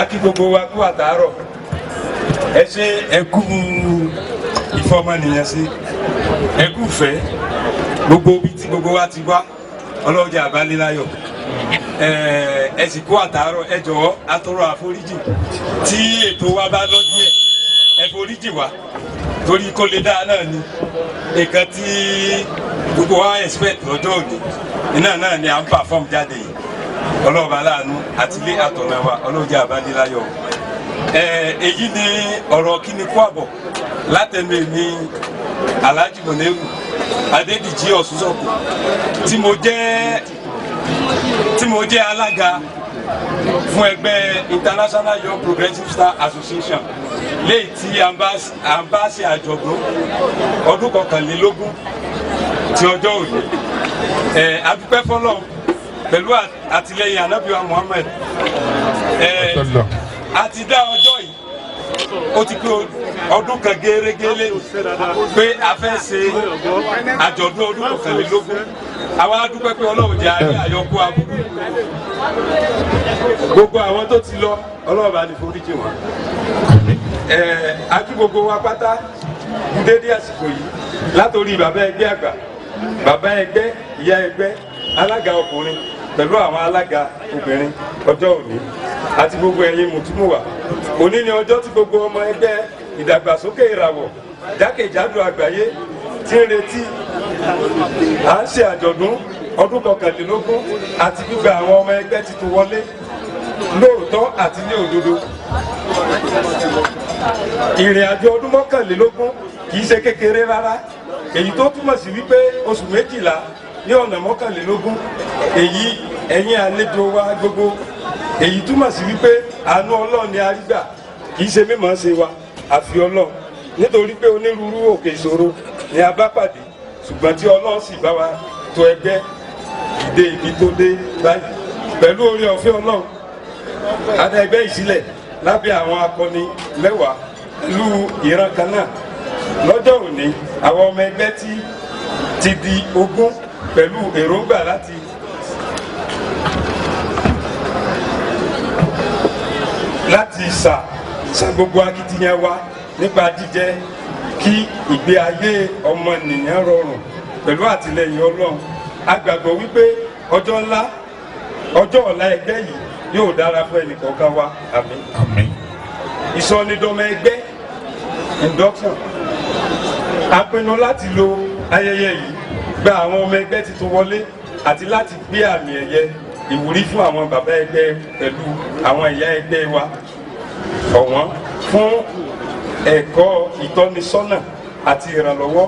Aki gbogbo wa kú àtàárọ̀. Ẹ ṣe ẹkú ìfọmọnìyàn sí. Ẹkú fẹ́. Gbogbo ibi tí gbogbo wa ti wá. Ọlọ́jà àbáléláyọ̀. Ẹ sì kú àtàárọ̀. Ẹ jọ̀wọ́ atọrọ àforíjì. Tí ètò wa bá lọ díẹ̀, ẹ foríjì wa. Torí kó lè dáa náà ni. Nǹkan tí gbogbo wa expect lọ́jọ́ òní. Iná náà ni à ń perform jáde yìí. Ọlọ́ọ̀bá láàánú àtìlé àtọ̀nà wa ọlọ́jà àbáléláyọ̀. Èyí ni ọ̀rọ̀ kíni kú àbọ̀ látẹnu èmi Alhaji Muniru Adédìjí Ọ̀ṣúnṣọ̀kù tí mo jẹ́ alága fún ẹgbẹ́ International Young Progressive Star Association léyìí tí à ń bá ṣe àjọ̀dún ọdún 21 ti ọjọ́ òní. A dúpẹ́ fọ́lọ́run pẹ̀lú àtìlẹ́yìn Ànábì wa Muhammad. A ti dá ọjọ́ yìí ó ti pé ọdún kan gẹ́rẹ́gẹ́lẹ́ pé a fẹ́ ṣe àjọ̀dún ọdún 21. Àwa dúpẹ́ pé Ọlọ́run jẹ́ ayé àyọkú aburú. Gbogbo àwọn tó ti lọ Ọlọ́run bá ní foríjì wọn. A kí gbogbo wa pátá dédé àsìkò yìí látòrí bàbá ẹgbẹ́ àgbà, bàbá ẹgbẹ́, ìyá ẹgbẹ́, alága ọkùnrin pẹ̀lú àwọn alága obìnrin ọjọ́ òní àti gbogbo ẹ̀yin mùtúmùwà. Òní ni ọjọ́ tí gbogbo ọmọ ẹgbẹ́ ìdàgbàsókè ìràwọ̀ jákèjádò àgbáyé tí ń retí. À ń ṣe àjọ̀dún ọdún 21 àti gbígba àwọn ọmọ ẹgbẹ́ tuntun wọlé lóòótọ́ àti ní òdodo. Ìrìn àjò ọdún 21 kì í ṣe kékeré rárá, èyí tó túmọ̀ sí wípé oṣù 12 ní ọ̀nà 21. Èyí ẹ̀yin àlejò wa gbogbo, èyí túmọ̀ sí wípé àánú Ọlọ́run ni a rí gbà, kì í ṣe mímọ̀ ṣe wa àfi Ọlọ́run, nítorí pé onírúurú òkè ìṣòro ni a bá pàdé, ṣùgbọ́n tí Ọlọ́run sì bá wa tò ẹgbẹ́ ìdè ibi tó dé báyìí pẹ̀lú oore ọ̀fẹ́ Ọlọ́run. A dá ẹgbẹ́ ìsílẹ̀ lábẹ́ àwọn akọni 10 ìlú ìran kan náà. Lọ́jọ́ òní àwọn ọmọ ẹgbẹ́ ti di 20 pẹ̀lú èròǹgbà láti sa gbogbo akitiyan wa nípa jíjẹ́ kí ìgbé ayé ọmọnìyàn rọrùn pẹ̀lú àtìlẹyìn Ọlọ́run. A gbàgbọ́ wípé ọjọ́ ọ̀la ẹgbẹ́ yìí yóò dára fún ẹnìkọ̀ọ̀kan wa. Àmín. Ìsọnidọmọ ẹgbẹ́ induction. A pinnu láti lo ayẹyẹ yìí gba àwọn ọmọ ẹgbẹ́ tuntun wọlé àti láti gbé àmì ẹ̀yẹ ìwúrí fún àwọn bàbá ẹgbẹ́ pẹ̀lú àwọn ìyá ẹgbẹ́ wa ọ̀wọ́n fún ẹ̀kọ́ ìtọ́nisọ́nà àti ìrànlọ́wọ́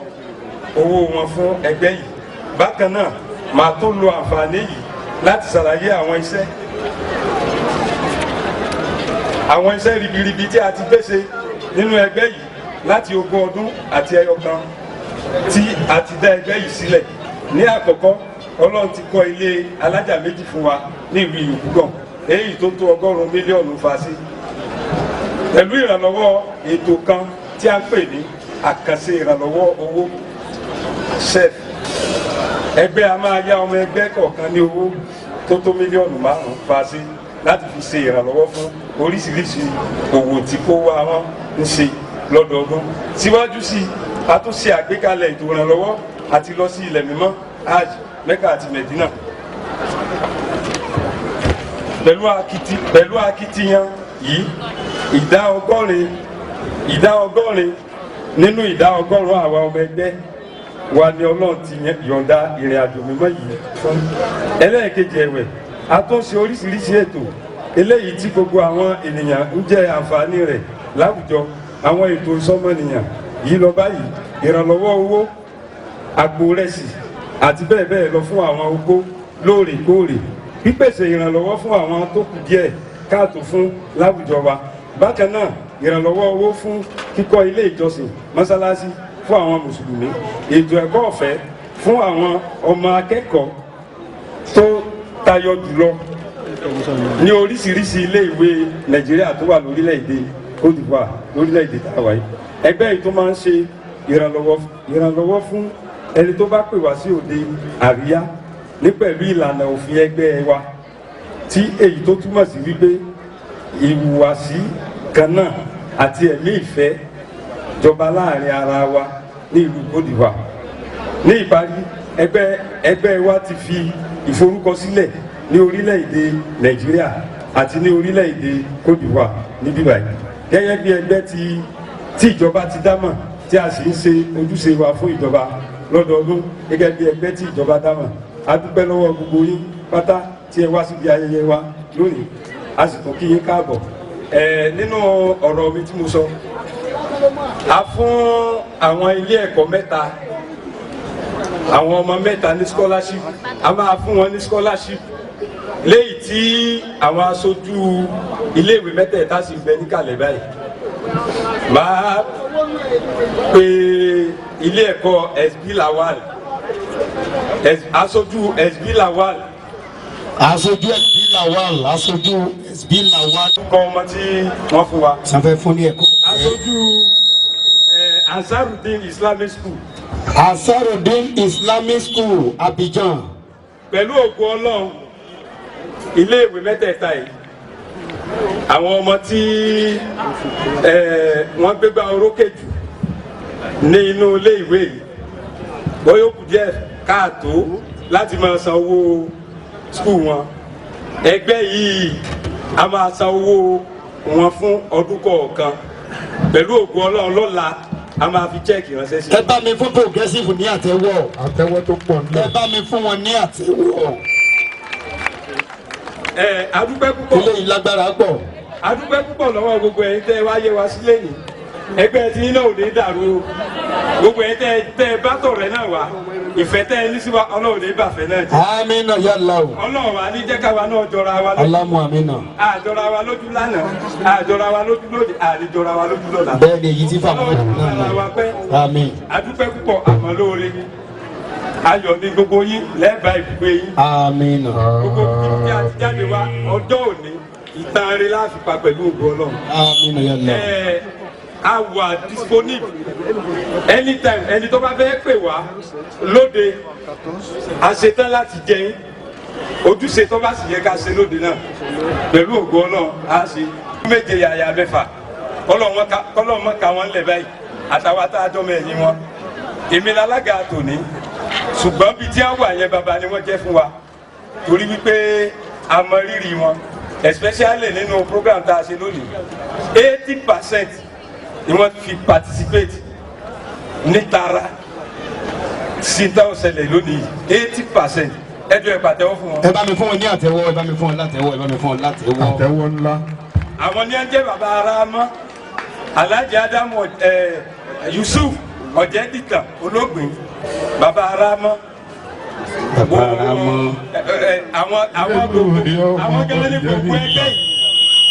owó wọn fún ẹgbẹ́ yìí. Bákan náà màá tó lo àǹfààní yìí láti ṣàlàyé àwọn iṣẹ́ ribiribi tí a ti gbé ṣe nínú ẹgbẹ́ yìí láti 20 ọdún àti ẹyọ kan tí a ti dá ẹgbẹ́ yìí sílẹ̀. Ní àkọ́kọ́, Ọlọ́run ti kọ́ ilé alájà méjì fún wa ní ìlú Ìyókùgàn, èyí tó tó 100 mílíọ̀nù fàṣí. Pẹ̀lú ìrànlọ́wọ́ ètò kan tí a ń pè ní àkànṣe ìrànlọ́wọ́ owó SEF. Ẹgbẹ́ a máa yá ọmọ ẹgbẹ́ kọ̀ọ̀kan ní owó tó tó mílíọ̀nù 5 fàṣí láti fi ṣe ìrànlọ́wọ́ fún oríṣiríṣi òwò tí kó wá wọn ń ṣe lọ́dọọdún. Síwájú sí a tún ṣe àgbékalẹ̀ ètò ìrànlọ́wọ́ àti lọ sí ilẹ̀ mímọ́ Hajj, Mẹ́kà àti Mẹ̀dínà. Pẹ̀lú akitiyan yìí, ìdá ọgọ́rin nínú ìdá 100 àwa ọmọ ẹgbẹ́ wa ni Ọlọ́run ti yọ̀ǹda ìrìn àjò mímọ́ yìí fún. Ẹlẹ́ẹ̀kejì ẹ̀wẹ̀, a tún ṣe oríṣiríṣi ètò eléyìí tí gbogbo àwọn ènìyàn ń jẹ àǹfààní rẹ̀ láwùjọ. Àwọn ètò ìsọmọnìyàn yìí lọ báyìí: ìrànlọ́wọ́ owó, àpò rẹsì àti bẹ́ẹ̀ bẹ́ẹ̀ lọ fún àwọn opó lóòrèkóòrè, pípèsè ìrànlọ́wọ́ fún àwọn tó kù díẹ̀ káàtó fún láwùjọ wa. Bákan náà, ìrànlọ́wọ́ owó fún kíkọ́ ilé ìjọsìn, mọ́sálásí fún àwọn mùsùlùmí, ètò ẹ̀kọ́ ọ̀fẹ́ fún àwọn ọmọ akẹ́kọ̀ọ́ tó tayọ jùlọ ní oríṣiríṣi ilé ìwé Nàìjíríà tó wà lórílẹ̀-èdè Côte d'Ivoire, lórílẹ̀-èdè tàwa yìí. Ẹgbẹ́ yìí tó máa ń ṣe ìrànlọ́wọ́ fún ẹni tó bá pè wá sí òde àríyá ní pẹ̀lú ìlànà òfin ẹgbẹ́ wa, tí èyí tó túmọ̀ sí wípé ìhùwàsí kan náà àti ẹ̀mí ìfẹ́ jọba láàrin ara wa ní ìlú Côte d'Ivoire. Ní ìparí, ẹgbẹ́ wa ti fi ìforúkọsílẹ̀ ní orílẹ̀-èdè Nàìjíríà àti ní orílẹ̀-èdè Côte d'Ivoire níbí báyìí gẹ́gẹ́ bí ẹgbẹ́ tí ìjọba ti dámọ̀ tí a sì ń ṣe ojúṣe wa fún ìjọba lọ́dọọdún gẹ́gẹ́ bí ẹgbẹ́ tí ìjọba dámọ̀. A dúpẹ́ lọ́wọ́ gbogbo yín pátá tí ẹ wá síbi ayẹyẹ wa lónìí, a sì tún kí yín káàbọ̀. Nínú ọ̀rọ̀ mi tí mo sọ, a fún àwọn ilé ẹ̀kọ́ mẹ́ta, àwọn ọmọ mẹ́ta ní scholarship. A máa fún wọn ní scholarship léyìí tí àwọn aṣojú iléèwé mẹ́tẹ̀ẹ̀ta sì bẹ níkàlẹ̀ báyìí. Máa pe ilé ẹ̀kọ́ SB Lawal, aṣojú SB Lawal, aṣojú SB Lawal, aṣojú SB Lawal. kọ́ ọmọ tí wọ́n fún wa. sanfẹ fún ní ẹ̀kọ́. aṣojú Ansarudeen Islamic School. Ansarudeen Islamic School Abidjan. Pẹ̀lú ògo Ọlọ́run, iléèwé mẹ́tẹ̀ẹ̀ta yìí, àwọn ọmọ tí wọ́n gbégbá orókè jù ní inú iléèwé yìí, bóyá ó kù díẹ̀ káàtó láti máa san owó skul wọn. Ẹgbẹ́ yìí a máa san owó wọn fún ọdún kọ̀ọ̀kan. Pẹ̀lú ògo Ọlọ́run lọ́la a máa fi chẹ́ẹ̀kì ránṣẹ́ sí. ẹ bá mi fún progressive ní àtẹ́wọ́. àtẹ́wọ́ tó pọ̀ nílẹ̀. ẹ bá mi fún wọn ní àtẹ́wọ́. Adúpẹ́ púpọ̀. eléyìí lágbára pọ̀. Adúpẹ́ púpọ̀ lọ́wọ́ gbogbo ẹ̀yin tẹ́ wá yẹ wá sílé ní. Ẹgbẹ́ tí iná ò ní dàrú o. Gbogbo ẹ̀yin tẹ́ bá tọ̀rẹ́ náà wá. Ìfẹ́ tẹ́ ẹ ní sí wa, Ọlọ́run ní bàfẹ́ náà jẹ́. amina yàlla o. Ọlọ́run wa ní jẹ́ káwa náà jọra wa lójú. alamu amina. Àjọra wa lójú lánàá, àjọra wa lójú lónìí, àlejọra wa lójú lọ́la. bẹ́ẹ̀ ni èyí ti fà wọ́n. Ọlọ́run ara wa pẹ́. àmín. Adúpẹ́ púpọ̀ àmọ́ lóore. Ayọ̀ ní gbogbo yín lẹ́ẹ̀bà ibùgbé yín. amina. Gbogbo tí a ti jáde wá ọjọ́ òní ìtàn rẹ̀ láti pa pẹ̀lú ògo Ọlọ́run. amina yàlla. A wà disponible anytime. Ẹni tó bá fẹ́ pè wá lóde, a ṣetán láti jẹ yín. Ojúṣe tó bá sì yẹ ká ṣe lóde náà pẹ̀lú ògo Ọlọ́run á ṣe. Méje yàyà mẹ́fà kọ́lọ́ mọ́ ká wọn lẹ̀ báyìí àtàwọn àtàjọ́ mẹ́rin wọn. Èmi lálága tòní, ṣùgbọ́n bíi tí wọ́n wà yẹn bàbá ni wọ́n jẹ́ fún wa torí wípé a mọ rírì wọn, especially nínú program tá a ṣe lónìí. 80% ni wọ́n fi participate ní tara sí táwọn ṣẹlẹ̀ lónìí. 80%. Ẹjọ́ ẹ pàtẹ́wọ́ fún wọn. ẹ bá mi fún wọn ní àtẹ́wọ́. ẹ bá mi fún wọn látẹ́wọ́. ẹ bá mi fún wọn látẹ́wọ́. àtẹ́wọ́ ńlá. Àwọn ní ẹjẹ́ bàbá ara mọ́ Alhaji Adamu Yusuf Ọ̀jẹ̀dìtàn olóògbé bàbá ara mọ́. bàbá ara mọ́. Àwọn gbogbo àwọn gẹ́gẹ́ ní gbogbo ẹgbẹ́ yìí.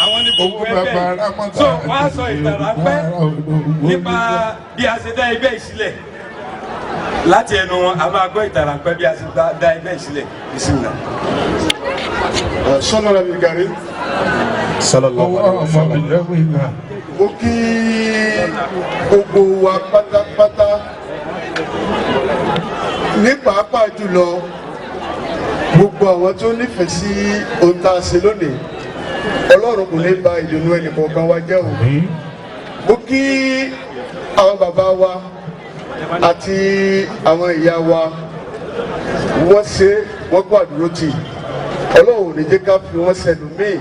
Àwọn ní gbogbo ẹgbẹ́ yìí. So wọ́n á sọ ìtàn ráńpẹ́ nípa bí a ṣe dá ẹgbẹ́ yìí sílẹ̀. Láti ẹnu wọn a máa gbọ́ ìtàn ráńpẹ́ bí a ṣe dá ẹgbẹ́ yìí sílẹ̀. Bisimilá. Sọ́nà rẹ̀ mi gàrí. sallallahu alaihi wasallam. Mo kí gbogbo wa pátápátá ní pàápàá jùlọ gbogbo àwọn tó nífẹ̀ẹ́ sí ohun tá a ṣe lónìí. Ọlọ́run kò ní bà ìdùnnú ẹnìkọ̀ọ̀kan wa jẹ́ o. Mo kí àwọn bàbá wa àti àwọn ìyá wa, wọ́n ṣe wọ́n kó àdúró tì. Ọlọ́run ò ní jẹ́ ká fi wọ́n sẹ́nu míì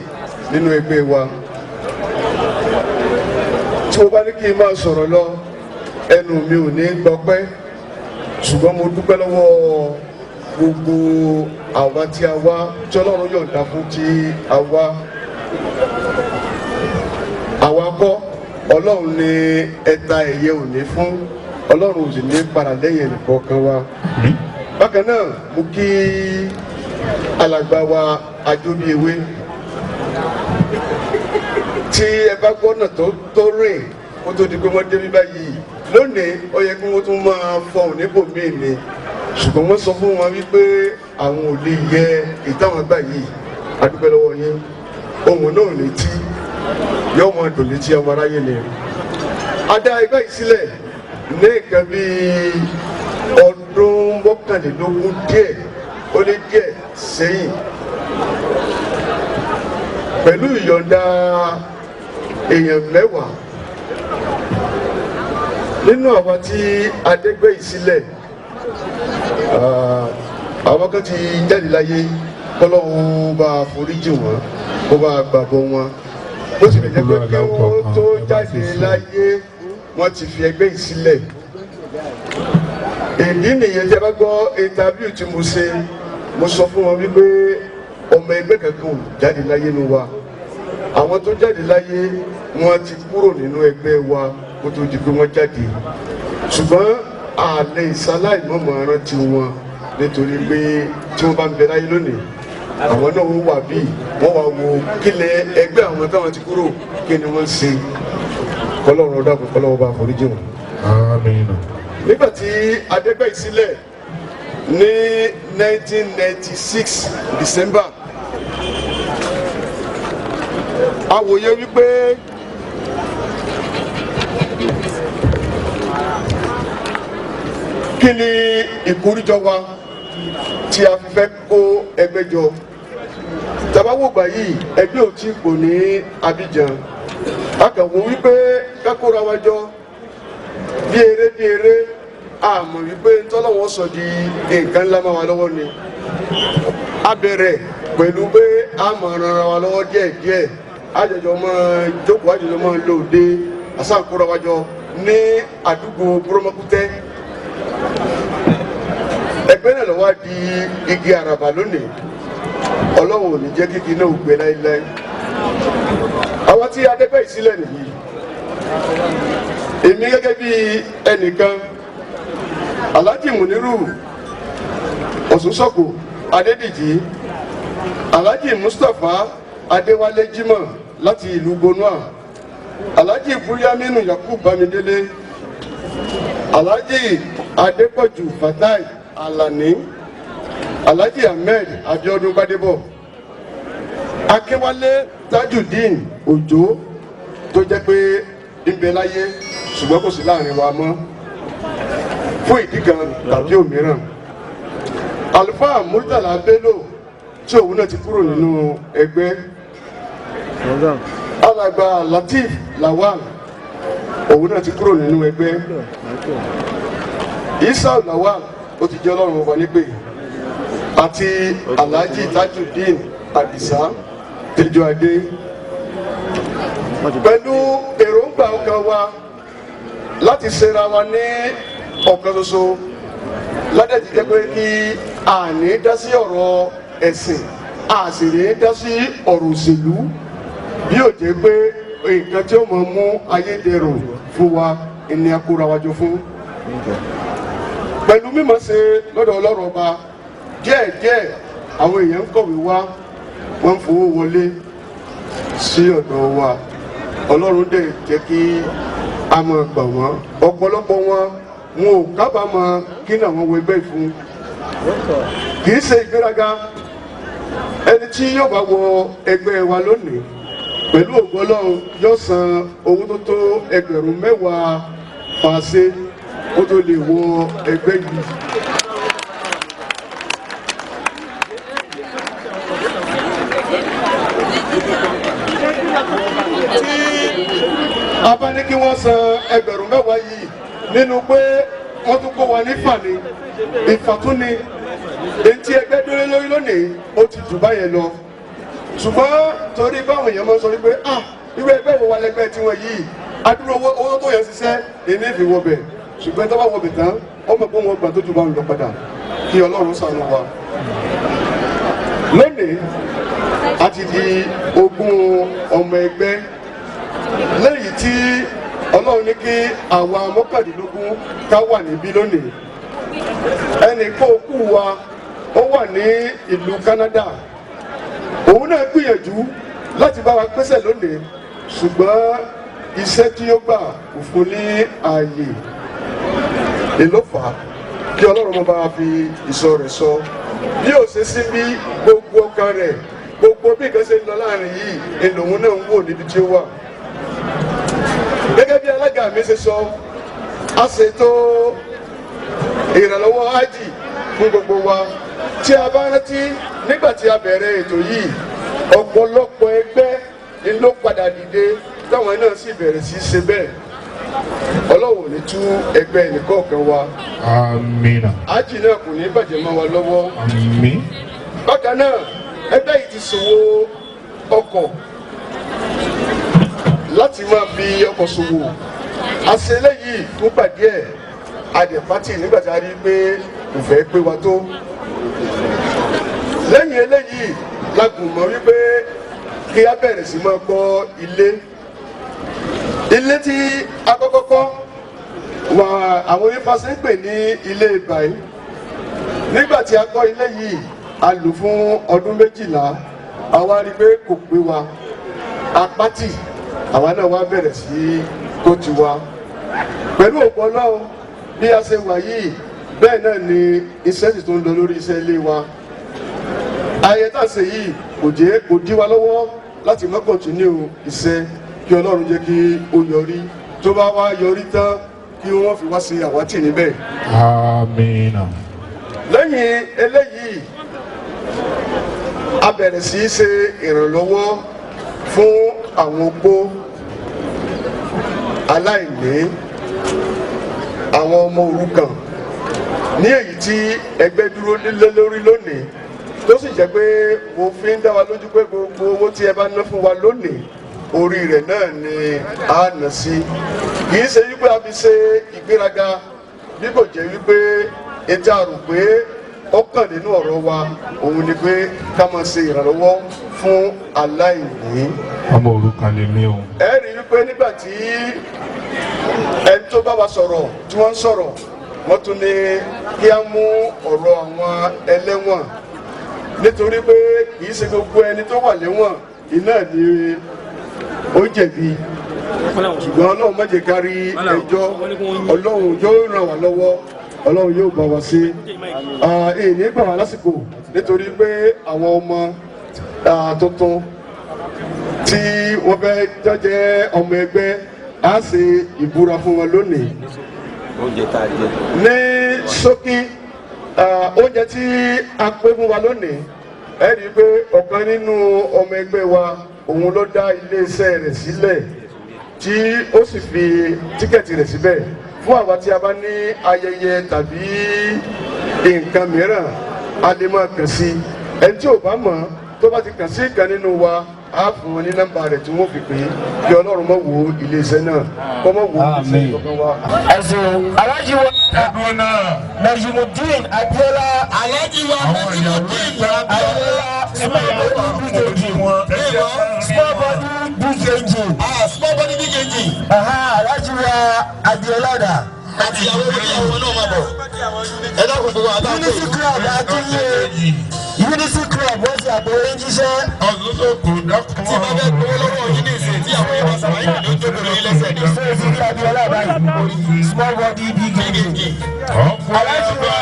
nínú ẹgbẹ́ wa. Tí mo bá ní kí n máa sọ̀rọ̀ lọ, ẹnu mi ò ní gbọpẹ́, ṣùgbọ́n mo dúpẹ́ lọ́wọ́ gbogbo àwa tí a wá, tí Ọlọ́run yọ̀ǹda fún tí a wá. Àwa kọ́, Ọlọ́run ní ẹ̀ta ẹ̀yẹ òní fún, Ọlọ́run ò sì ní paradẹ́yẹ nìkọ̀ọ̀kan wa. Bákan náà, mo kí alàgbà wa Ajóbíewé. Tí ẹ bá gbọ́nà tó rìn kó tó di pé wọ́n dé bí báyìí lónìí, ó yẹ kí wọ́n tún máa fọhùn níbòmíì ni, ṣùgbọ́n wọ́n sọ fún wọn wípé àwọn ò lè yẹ ìtàwọn gbà yìí. A dúpẹ́ lọ́wọ́ yín. Ohun náà létí yóò mọ dùn létí ọmọ aráyé ni. A dá ẹgbẹ́ yìí sílẹ̀ ní nǹkan bíi ọdún mọ́kànlélógún díẹ̀ ó lé díẹ̀ sẹ́yìn. pẹ̀lú ìyọ̀ǹda èèyàn 10 nínú àwọn tí adégbé yìí sílẹ̀, àwọn kan ti jáde láyé, kọ́lọ́hún bá foríjì wọn, kó bá gbàgbọ́ wọn. Bó sì lè jẹ́ pé kí wọ́n tó jáde láyé wọ́n ti fi ẹgbẹ́ yìí sílẹ̀. Èdí nìyẹn tí a bá gbọ́ interview tí mo ṣe, mo sọ fún wọn wípé ọmọ ẹgbẹ́ kankan ò jáde láyé nu wa. Àwọn tó jáde láyé wọ́n ti kúrò nínú ẹgbẹ́ wa kó tó di pé wọ́n jáde. Ṣùgbọ́n àlè ìsáláìmọ̀mọ̀ rántí wọn nítorí pé tí wọ́n bá ń bẹ láyé lónìí, àwọn náà wọ́n wà bíi wọ́n wá wo kílẹ̀ ẹgbẹ́ àwọn táwọn ti kúrò kí ni wọ́n ṣe. Kọ́lọ́run ọ̀dà kò kọ́lọ́run bá foríjì wọn. Àmín. Nígbà tí adégbé yìí sílẹ̀ ní 1996 December, awòye wípé kí ni ìkóríjọ wa tí a fi fẹ́ kó ẹgbẹ́ jọ. Tàbáwògbà yìí ẹgbẹ́ ò tí kò ní Abidjan, a kàn wò wípé kákóra wa jọ bí eré àmọ́ wípé ntọ́lọ́wọ́ sọ di nǹkan ńlá máa wà lọ́wọ́ ni. A bẹ̀rẹ̀ pẹ̀lú pé a máa ran ara wa lọ́wọ́ díẹ̀díẹ̀, àjọjọ máa jókòó, àjọjọ máa lòde, àsàkóra wa jọ ní àdúgbò Búrọ́mọ́kútẹ́. Ẹgbẹ́ náà ló wá di igi àràbà lónìí. Ọlọ́run ò ní jẹ́ kí igi náà ò gbẹ láéláé. Àwọn tí adégbé yìí sílẹ̀ nìyí, èmi gẹ́gẹ́ bí ẹnìkan, Alhaji Muniru Osunsoko Adédìjì, Alhaji Mustapha Adéwálé Jimoh láti ìlú Gonua, Alhaji Búyámínú Yakub Bámidélé, Alhaji Adépọ̀jù Fatai Alani, Alhaji Ahmed Abiodun Gbadebo, Akínwálé Tajudeen Òjó tó jẹ́ pé ń bẹ láyé ṣùgbọ́n kò sí láàrin wa mọ́ fún ìdí kan tàbí òmíràn. Àlùfáà Murtala Bello tí òun náà ti kúrò nínú ẹgbẹ́. Alàgbà Latif Lawal òun náà ti kúrò nínú ẹgbẹ́. Isa Lawal ó ti jẹ́ Ọlọ́run ọba nípè, àti Alhaji Tajudeen Adisa Tẹjọ Adé. Pẹ̀lú èròǹgbà ọkàn wa láti ṣera wa ní ọ̀kan ṣoṣo, ládẹ́jì jẹ́ pé kí a ní dá sí ọ̀rọ̀ ẹ̀sìn, a sì ní dá sí ọ̀rọ̀ òṣèlú, bí ó jẹ́ pé nǹkan tí ó mọ̀ mú ayédèrú fún wa ìní akóra wájọ fún. Pẹ̀lú mímọ̀ ṣe lọ́dọ̀ Ọlọ́run ọba, díẹ̀díẹ̀ àwọn èèyàn ń kọ̀wé wá, wọ́n ń fowó wọlé sí ọ̀dọ̀ wa. Ọlọ́run dẹ̀ jẹ́ kí a máa gbà wọ́n. Ọ̀pọ̀lọpọ̀ wọn ò kábàámọ̀ kí náà wọ́n wọ ẹgbẹ́ ìfún. Kì í ṣe ìgbéraga. Ẹni tí yóò bá wọ ẹgbẹ́ wa lónìí pẹ̀lú ògo Ọlọ́run yóò san owó tó tó 10,000 pàṣẹ kó tó lè wọ ẹgbẹ́ yìí. A bá ní kí wọ́n san 10,000 yìí nínú pé wọ́n tún kó wa ní fàní ìfàtúni etí ẹgbẹ́ dúró lórí lónìí ó ti jù báyẹn lọ. Ṣùgbọ́n torí báwọn èèyàn máa ń sọ wípé irú ẹgbẹ́ wo wà lẹ́gbẹ́ tiwọn yìí, adúró owó tó yẹ ṣiṣẹ́ ìní ìfìwọ́bẹ̀, ṣùgbọ́n tó bá wọbẹ̀ tán ọmọ pé wọ́n gbà tó ju bá ń lọ padà, kí Ọlọ́run ṣàánú wa. Lónìí a ti di 20 ọmọ ẹgbẹ́, lẹ́yìn tí Ọlọ́run ní kí àwa 19 ká wà níbí lónìí. Ẹnì kókù wa ó wà ní ìlú Canada, òun náà gbìyànjú láti bá wa pèsè lónìí, ṣùgbọ́n iṣẹ́ tí ó gbà kò fún ní ààyè. Èló fà á kí Ọlọ́run máa bá wa fi ìsọ rẹ̀ sọ bí ó ṣe sí bí gbogbo ọkàn rẹ̀, gbogbo bí nǹkan ṣe ń lọ láàrin yìí èlò òun náà ń wò níbi tí ó wà. Gẹ́gẹ́ bí alága mi ṣe sọ, a ṣètò ìrànlọ́wọ́ hajj fún gbogbo wa. Tí a bá rántí nígbà tí a bẹ̀rẹ̀ ètò yìí, ọ̀pọ̀lọpọ̀ ẹgbẹ́ ni ló padà dìde táwọn náà sì bẹ̀rẹ̀ sí ṣe bẹ́ẹ̀. Ọlọ́run ò ní tú ẹgbẹ́ ẹnìkọ̀ọ̀kan wa. Amina. Ájì náà kò ní bàjẹ́ mọ́ wa lọ́wọ́. Àmín. Bákan náà ẹgbẹ́ yìí ti ṣòwò ọkọ̀ láti máa fi ọkọ̀ ṣòwò. Àṣẹ eléyìí fún gbà díẹ̀ adẹ̀ pátì nígbà tí a rí pé kò fẹ́ pé wa tó. Lẹ́yìn eléyìí la gùn mọ́ wípé kí a bẹ̀rẹ̀ sí máa kọ́ ilé. Ilé tí a kọ́kọ́ kọ́ wà àwọn onífàṣẹ ń pè ní ilé ìbàyí. Nígbà tí a kọ́ ilé yìí a lò fún ọdún 12. Àwa rí pé kò pé wa apátì àwa náà wá bẹ̀rẹ̀ sí kó tiwa. Pẹ̀lú òpó Ọlọ́run bí a ṣe wà yìí bẹ́ẹ̀ náà ni iṣẹ́ sì tún lọ lórí iṣẹ́ ilé wa. Ayẹyẹ tá a ṣe yìí kò dí wa lọ́wọ́ láti má kọ̀ntínú iṣẹ́ kí Ọlọ́run jẹ́ kí ó yọrí. Tó bá wá yọrí tán kí wọ́n fi wá sí àwátì níbẹ̀. Amina. Lẹ́yìn eléyìí a bẹ̀rẹ̀ sí í ṣe ìrànlọ́wọ́ fún àwọn opó aláìní, àwọn ọmọ òrukàn ní èyí tí ẹgbẹ́ dúró lé lórí lónìí tó sì jẹ́ pé mo fi ń dá wa lójú pé gbogbo owó tí ẹ bá ná fún wa lónìí orí rẹ̀ náà ni a nà sí. Kì í ṣe wípé a fi ṣe ìgbéraga bí kò jẹ́ wípé ètò àrò pé ọkàn nínú ọ̀rọ̀ wa òun ni pé ká máa ṣe ìrànlọ́wọ́ fún aláìní. Ọmọ òrukàn lè mí o. Ẹ rí i wípé nígbà tí ẹni tó bá wa sọ̀rọ̀ tí wọ́n ń sọ̀rọ̀ wọ́n tún ní kí á mú ọ̀rọ̀ àwọn ẹlẹ́wọ̀n nítorí pé kì í ṣe gbogbo ẹni tó wà lẹ́wọ̀n iná ni ó jẹ̀bi. Ṣùgbọ́n Ọlọ́run má jẹ́ ká rí ẹjọ́, Ọlọ́run yóò ràn wá lọ́wọ́, Ọlọ́run yóò bá wa ṣe. Èyí gbà wá lásìkò nítorí pé àwọn ọmọ tuntun tí wọ́n fẹ́ jẹ́ ọmọ ẹgbẹ́ á ṣe ìbúra fún wọn lónìí. Ní ṣókí oúnjẹ tí a pé fún wa lónìí ẹ rí i pé ọ̀kan nínú ọmọ ẹgbẹ́ wa òun ló dá iléeṣẹ́ rẹ̀ sílẹ̀ tí ó sì fi tíkẹ́ẹ̀tì rẹ̀ síbẹ̀ fún àwa tí a bá ní ayẹyẹ tàbí nǹkan mìíràn a lè máa kàn sí ẹni tí ò bá mọ̀ tó bá ti kàn sí ìkan nínú wa á fún wọn ní nọ́mbà rẹ̀ tí wọ́n fi pè é kí Ọlọ́run má wo iléeṣẹ́ náà kó má wo iléeṣẹ́ kankan wa. ẹ̀sùn alájí wa Najimudeen Abiola alájí wa Najimudeen Abiola small body big engine alájí wa Abiola dà. àti ìyàwó ìyàwó náà máa bọ̀ ẹ dákun gbogbo àtàkùn. Unity Club akínyé Unity Club wọ́n ti àgbèrè ń jíṣẹ́. tí bá bẹ gbowó lọ́wọ́ yín ní ìsìn tí àwọn yẹn bá sọ̀rọ̀ yín ní ojú obìnrin lẹ́sẹ̀ ní. Fẹ́ẹ̀sì ní Abiola báyìí small body big engine. alájí wa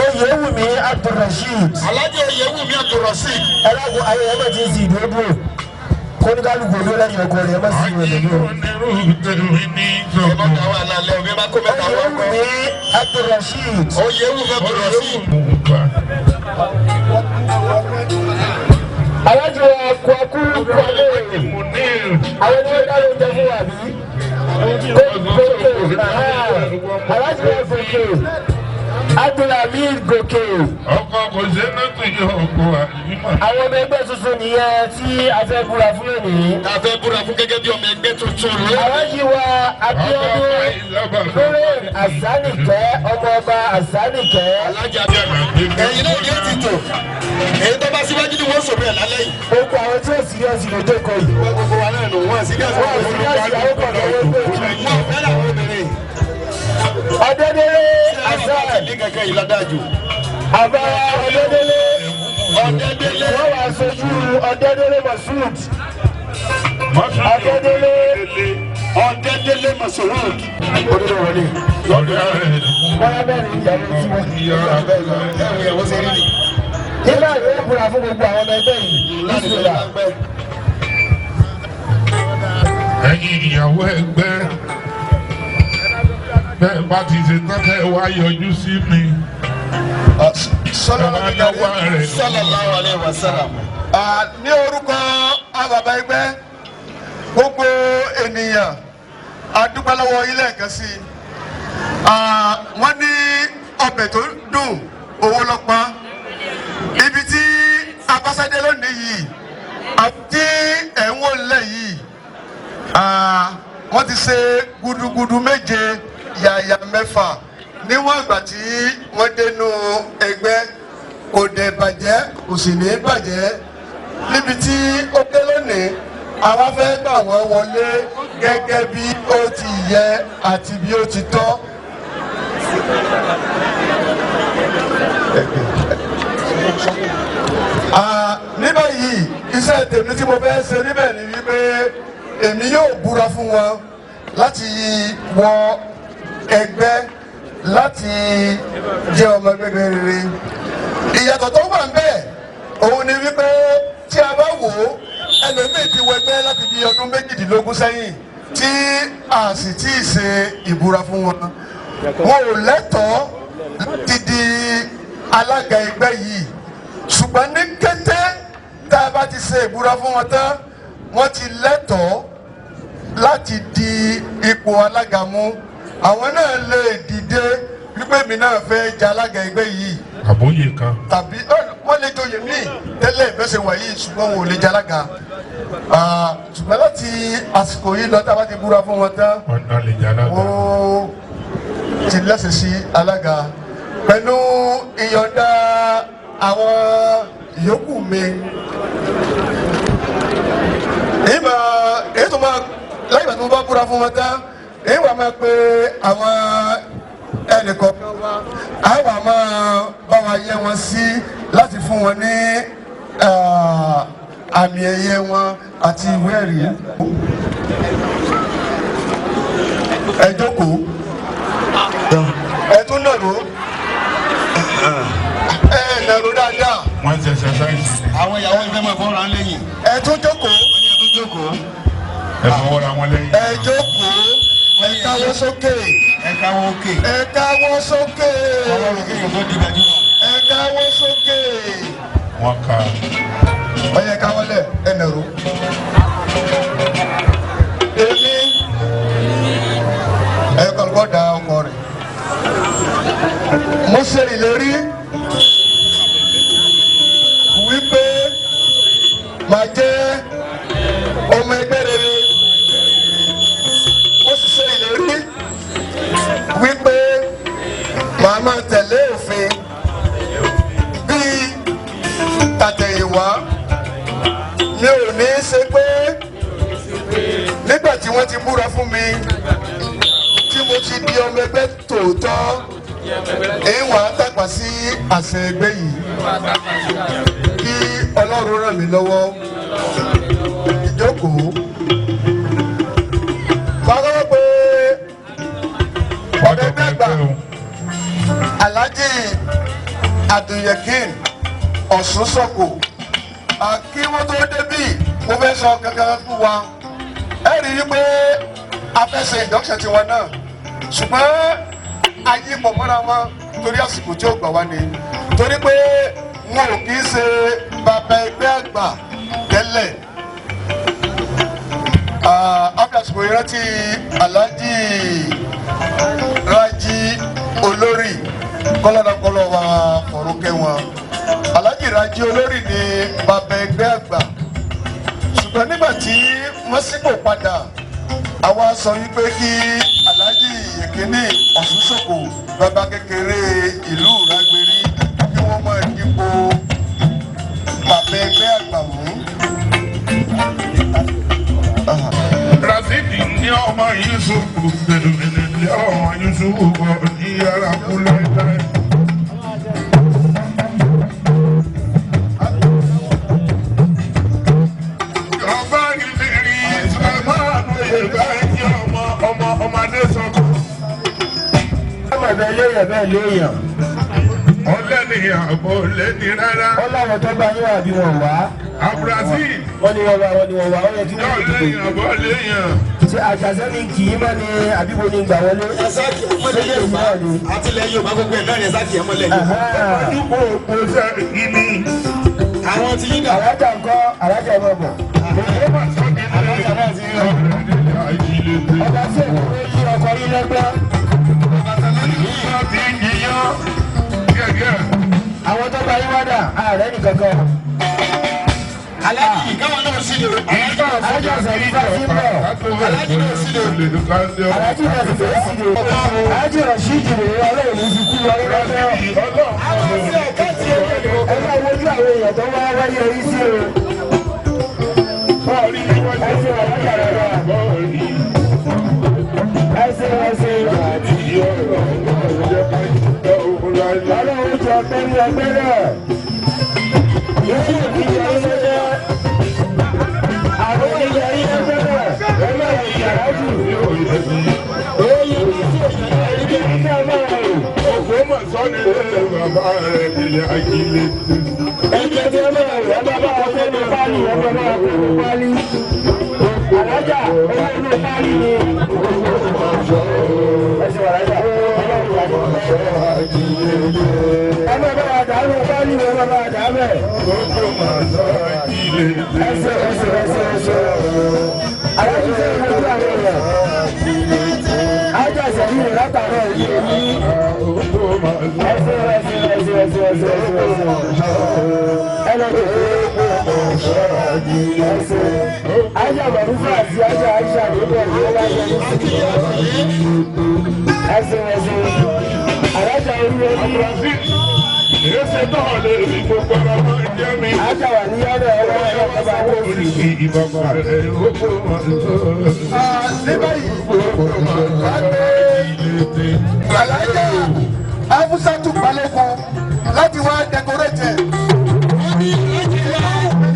Oyewumi Abdulrasheed. Alhaji Oyewumi Abdulrasheed. ẹlẹ́gùn ayẹyẹ náà ti ń sin ìdúró kóníkálukú ló lẹ́yìn ọkọ rẹ̀ ẹ má sì ń rẹ̀ lọ́wọ́. ẹ má dá wà lálẹ́ omi má kó mẹ́ta wọ́n kọ́. Oyewumi Abdulrasheed. Oyewumi Abdulrasheed. alájọ kwaku kwalé àwọn ẹni wọ́n dáná oúnjẹ fún wa bí. Gòkè alájọ Gòkè Abdulhamid Gòkè. Ọkọ kò ṣe é lọ́tún yọ ọkọ àdìmọ̀. àwọn ọmọ ẹgbẹ́ tuntun nìyẹn tí a fẹ́ búra fún lónìí. a fẹ́ búra fún gẹ́gẹ́ bí ọmọ ẹgbẹ́ tuntun. alájí wa Abíọ́dún Lóren Àsánìkẹ́ ọmọọba Àsánìkẹ́. Alhaji Abíọ́dún. ẹ̀yin náà yóò ti tò èyí tó bá síwájú ni wọ́n sọ̀rọ̀ ẹ̀ lálẹ́ yìí. ó kọ àwọn tí ó síríọ̀sì ló dé kọ yìí. wọ́n gbogbo wa náà nù wọ́n síríọ̀sì wọ́n síríọ̀sì àwọn kan lọ́wọ́ pé wọ́n fẹ́ làwọn obìnrin. Ọ̀dẹ́dẹ́lé Hasan ní kẹ̀kẹ́ yìí ládájú. àbára Ọ̀dẹ́dẹ́lé Ọ̀dẹ́dẹ́lé. wọ́n wá sojú Ọ̀dẹ́dẹ́lé Masud Ọ̀dẹ́dẹ́lé Ọ̀dẹ́dẹ́lé Masud. òdodo wọlé wọ́n yá bẹ́ẹ̀ ni ìyàwó tí wọ́n. nígbà yóò búra fún gbogbo àwọn ọmọ ẹgbẹ́ yìí lásìkò. Ẹ̀yin ìyàwó ẹgbẹ́ bẹ́ẹ̀ bá ti ṣe tán kẹ́ wá yọjú sí mi. Sallallahu alaihi wasallam. Ní orúkọ àbàbà ẹgbẹ́ gbogbo ènìyàn adúpẹ́ lọ́wọ́ ilé ẹ̀kan sí wọ́n ní ọbẹ̀ tó dùn owó lọ́pọ̀ ibi tí abáṣádé lónìí yìí àti ẹ̀wọ̀n lẹ̀ yìí wọ́n ti ṣe gudugudu méje yàyà mẹ́fà níwọ̀n ìgbà tí wọ́n dénú ẹgbẹ́ kò dẹ̀ bàjẹ́ kò sì ní bàjẹ́ níbi tí ó dé lónìí àwa fẹ́ gbà wọ́n wọlé gẹ́gẹ́ bí ó ti yẹ àti bí ó ti tọ́. Ní báyìí iṣẹ́ tèmi tí mo fẹ́ ṣe níbẹ̀ ni wípé èmi yóò búra fún wọn láti wọ ẹgbẹ́ láti jẹ́ ọmọ ẹgbẹ́ rere. Ìyàtọ̀ tó wà ń bẹ̀ òun ni wípé tí a bá wò ó ẹlòmíì ti wọ ẹgbẹ́ láti bí ọdún méjìdínlógún sẹ́yìn tí a sì tí ì ṣe ìbúra fún wọn. Wọn ò lẹ́tọ̀ọ́ láti di alága ẹgbẹ́ yìí ṣùgbọ́n ní kété tá a bá ti ṣe ìbúra fún wọn tán wọ́n ti lẹ́tọ̀ọ́ láti di ipò alága mú. Àwọn náà lè dìde wípé mi náà fẹ́ jẹ alága ẹgbẹ́ yìí. Àbóyè kan. Tàbí wọ́n lè joyè mí tẹ́lẹ̀ ìfẹsẹ̀ wọ̀nyí ṣùgbọ́n wọn ò lè jẹ alága. Ṣùgbọ́n láti àsìkò yìí lọ tá a bá ti búra fún wọn tán. Ọ̀nà lè jẹ alága. Ó ti lẹ́sẹ̀ sí alága pẹ̀lú ìyọ̀ǹda àwọn yòókù mi. Èyí tó máa láyé ìgbà tí mo bá búra fún wọn tán èyí wà máa pe àwọn ẹnìkọ̀ọ̀kan wa àwa máa bá wa yẹ wọn sí láti fún wọn ní àmì ẹ̀yẹ wọn àti ìwé ẹ̀rí. Ẹ jókòó ẹ tún nàró ẹ nàró dáadáa. Wọ́n ti ṣe sáyẹ̀nsì. Àwọn ìyàwó ìfẹ́ máa fọ́ra lẹ́yìn. Ẹ tún jókòó. Ẹ tún jókòó. Ẹ fọwọ́ ra wọn lẹ́yìn. Ẹ jókòó. Ẹ káwọ́ sókè. Ẹ káwọ́ òkè. Ẹ káwọ́ sókè. Ọlọ́run kí yóò tó di gbajúmọ̀. Ẹ káwọ́ sókè. Wọ́n ka. Ọyẹ káwọ́ lẹ̀ ẹ nàró. Èmi ẹ kọ́kọ́ da ọkọ rẹ̀. Mo ṣe ìlérí wípé màá jẹ́ ọmọ ẹgbẹ́ rere. Mo sì ṣe ìlérí wípé màá máa tẹ̀lé òfin bíi tàtẹ̀yìnwá. Mi ò ní ṣe pé nígbà tí wọ́n ti búra fún mi tí mo ti di ọmọ ẹgbẹ́ tòótọ́ èyí wàá tàpá sí àṣẹ ẹgbẹ́ yìí kí Ọlọ́run ràn mí lọ́wọ́. Ìjókòó. Báwo pé ọ̀dọ́ ẹgbẹ́ àgbà Alhaji Abdulyakin Ọ̀ṣunsọ̀kò kí wọ́n tó débì mo fẹ́ sọ kankan fún wa. Ẹ rí i pé a fẹ́ ṣe induction tiwọn náà ṣùgbọ́n ayé pọ̀ mọ́ra wọn torí àsìkò tí ó gbà wá ni torí pé wọn ò kì í ṣe bàbá ẹgbẹ́ àgbà tẹ́lẹ̀. Àsìkò ìrántí Alhaji Raji Olórí kọ́lọ́dọ̀kọ́lọ́ wa fọ̀rọ̀kẹ́ wọn. Alhaji Raji Olórí ni bàbá ẹgbẹ́ àgbà ṣùgbọ́n nígbà tí wọ́n sípò padà àwa sọ wípé kí Alhaji Yekini Ọ̀ṣunsọ̀kò bàbá kékeré ìlú Ìrágbérí kí wọ́n máa dípò bàbá ẹgbẹ́ àgbà mú. Rasidi ní ọmọ Yusufu gbẹdùmẹ̀lẹ̀ ní ọmọ Yusufu bọ̀ ní yàrá kúlẹ̀ láì. Ọba ìbírí Sàmánù Yorùbá ní ọmọdé sọ̀kọ̀. Ọmọdé léèyàn bẹ́ẹ̀ léèyàn. Ọlẹ́ni àbọ̀ lẹ́ni rárá. Ọlọ́run tó bá yín àbí wọn wá. Abdulrasheed. wọ́n ní wọ́n wá ó yẹ kí wọ́n Yóò léyìn àbọ̀ léyìn. ṣe àjàṣẹ́ ni kì í mọ́ ni àbíbo ni gbà wọlé. ẹ̀sáàkì ẹ̀mọ́lẹ̀ Yorùbá àtìlẹ̀ Yorùbá gbogbo ẹ̀ náà ni ẹ̀sáàkì ẹ̀mọ́lẹ̀ Yorùbá. Dúpọ̀ òkú sẹ́ ìní. àwọn ti yín dà. alájà ńkọ́ alájà ẹ̀mọ́ bọ̀. alájà náà ti yín lọ. ọba tí èkó ló yí ọkọ̀ yín lẹ́gbẹ́. àwọn tó bá yín wá dà ààrẹ nìkan kan. alájì káwọn náà sí ni o. alájà sẹ̀rí bá sí ń bọ̀. alájì náà sí ni o. alájì náà sì fẹ́ sí ni. alájì rẹ̀ sí ìdìbò ọlọ́run ní fi kú lọ rí lọ́jọ́. àwọn sí ẹ̀ka tí ó yẹ kó. ẹ máa wojú àwọn èèyàn tó wá wáyé orí sí o. ẹ ṣe alájà rẹ̀ rà. ẹ ṣe ọlọ́run jọ pẹ́ẹ́lí ọgbẹ́ náà. Ikú òbí yẹ ilé jẹ́. Àwọn oníyẹ ilé jẹ́ náà. Ẹ máa wò yàrá jù. Oyè ní sí òṣèlú ẹ̀rí bí ká máa rò. Ẹgbẹ́ tí ẹ máa rò ẹ bá bá wọn fẹ́ ní pálí ẹ bá bá wọn fẹ́ ní pálí. Àlájà owó inú pálí ni. Ẹ ṣe wà lájà. Ẹ máa bá wa dàrú pálí ẹ máa bá wa dà bẹ́ẹ̀. Ẹsẹ̀. Alájú sẹ́yìn ló ń bá àwọn èèyàn. Ájà sẹ́yìn rẹ̀ látàrọ̀ yìí ní. Ẹsẹ̀. Ájà Màrúfà àti ájà Aisha ló bẹ̀ ní ọlá yẹn ní sí. Ẹsẹ̀. Alájà orí ẹni. Ájà wà ní ọ̀dọ̀ ẹ̀rọ ọba tó fi. Ní báyìí, Alájà Abúsátù Balógun láti wá dẹkọrẹ́tì.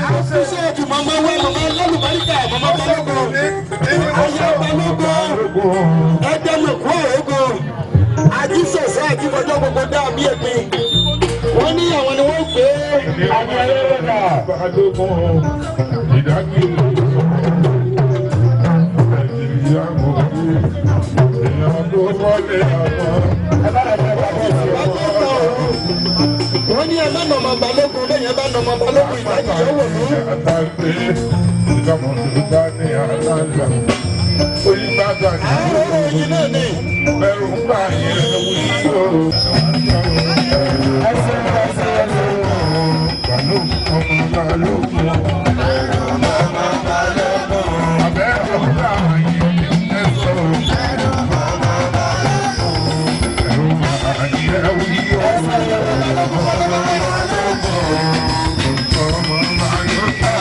Abúsátù màmá wa màmá lálùbáríkà màmá Balógun. Ayé Balógun. Ẹgbẹ́ lòkú òrógùn. Àjíṣẹ̀ṣẹ̀ àjíbọjọ́ gbogbo dá bí ẹ̀gbin. Wọ́n ní àwọn ni wọ́n gbé àmì ẹlẹ́rẹ́ náà. Balógun ìdágbére Nàìjíríà mọ̀ ní èèyàn tó wọlé àwọn. Wọ́n ní ẹ bá nà ọmọ Balógun lẹ́yìn ẹ bá nà ọmọ Balógun ìdájọ́ wò ní. Àtàgbé ìgbàmọ̀ tó bá ní àlàlà. Oyinbàdà ní Àwọn òyìn náà ní. ẹrù ń bá yẹn wí o. Balógun. Abẹ́rẹ́ ọ̀gá yìí ẹ̀sọ́. Ẹ̀rù máa yẹ wí o. Ọmọ máa yọ ká.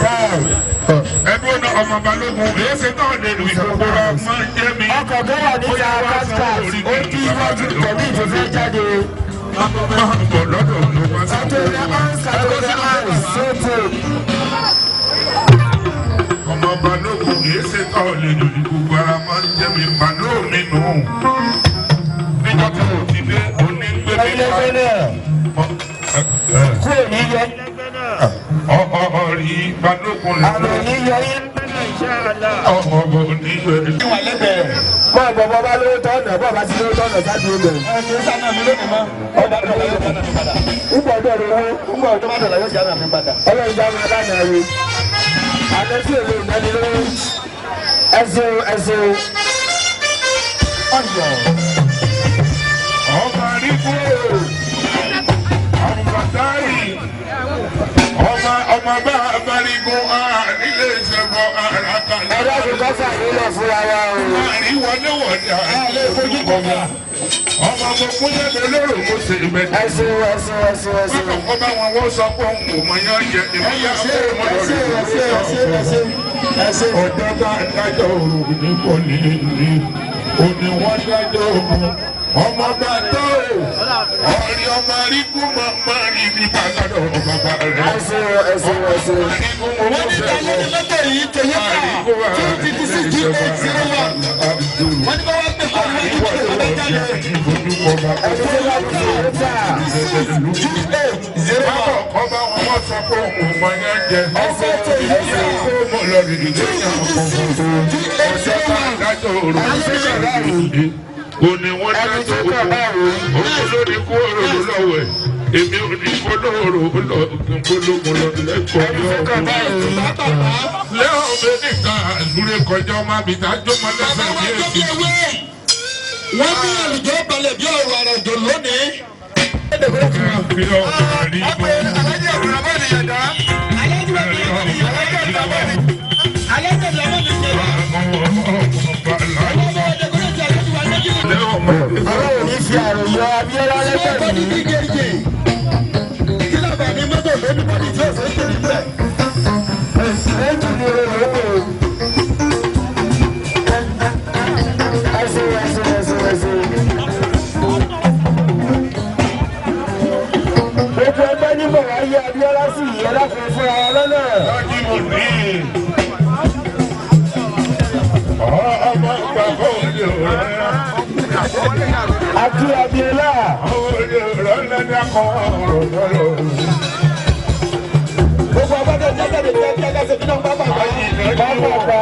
Ẹgbẹ́ ọ̀nà ọmọ Balógun èyí ṣe náà lè lu ìgbòho ọmọ jẹ́ mi. Ọkọ̀ tó wà níta Cascas ó kí iwájú tẹ̀lé ìfẹ́fẹ́ jáde. Bọ̀ lọ́dọ̀ ló wá sí. Àtẹ̀lé Hans Soto. Ọmọ Balógun èyí ṣe náà lè lu ìgbòho ara máa ń jẹ́ mi. Màlúù mi nù. Nígbà tí mo ti dé onígbé mi Ẹlẹ́gbẹ́ náà kúrò ní yọ. ọ̀rí Balógun lè Àmì ní yọ yín. ọmọ bò ní ìwé. mọ bọbọ bá lówó tọ́nà bọ́ọ̀ bá ti lówó tọ́nà sáájú ibẹ̀. ńgbọ̀ ọdún ọdún owó ńgbọ̀ ọdún mọ́tò lọ́wọ́ sí àwọn àmì padà. ọlọ́run já máa dáná ẹ̀rọ. àlẹ́ sí èlò ìdánilówó ẹ̀sùn. ọmọ àríkú ọmọ bàtàrí ọmọ bá abárígún nílé ìṣẹ̀bọ̀ àràkàlẹ̀. ẹ̀rọ ìgbọ́sà nílò fúnra wa o. àríwọléwọlé àlẹ́ fojú kọ̀ọ̀kan ọmọ ọmọ kúnyẹ́ mi lérò mo ṣe ìbẹ̀tẹ̀. ẹ̀sùn. wọ́n bá wọn wọ́n sọ pé òun kò mọ yán jẹ ìmọ̀yá fún ọmọ rẹ̀. ọ̀dọ́ bá dájọ́ òru nípò nílé òní wọ́n dájọ́ òru ọmọ bá tó ọ̀rí ọmọ arígbó máa rí ní pàgádọ̀ bàbá rẹ̀. ẹ̀sùn. wọ́n ní ìdáná ní lọ́tọ̀ yìí tẹ̀yẹ́ ká tí ó ti di sí G801. wọ́n ní bá wá gbé pàrọ̀ ní ìjọba jáde. ọba wọn wọ́n sọ pé òun mọ yẹn jẹ. ọ̀sẹ̀ tó yẹ kó mo lọ rí ilé yẹn ọkọ̀ ọ̀sẹ̀ tá a dájọ́ òru òní wọ́n dájọ́ òru òun lórí kó òròló lọ́wọ́ ẹ̀ èmi ò ní kó lóòrò pológun lọ lẹ́kọ̀ọ́ lọ́wọ́. lẹ́hìn mi nìkan àzúré kọjá ọmọ mi dájọ́ mọ́ lẹ́sẹ̀ ní èkì. wọ́n ní àlùjọ balẹ̀ bí ọ̀rọ̀ àrà òjò lónìí. fi ọkọ̀ rí bọ́. ọlọ́run ní fi àròyọ abíọ́lá lẹ́gbẹ̀ẹ́ mi. kí làbà ní mọ́tò lónìí bọ́dí tí ó ṣe é tẹ̀lé bẹ́ẹ̀. ẹ̀sùn ní oró ẹ̀sùn. gbogbo ẹgbẹ́ níbọ̀ wá yé abíọ́lá sí ìyẹn láti fúnra wọn lọ́nà. ọmọ ìgbà fóònù rẹ̀. àti abíọ́lá. gbogbo abájọ jáde bí ẹgbẹ́ ẹgbẹ́ sẹ́kínà pápá pápá.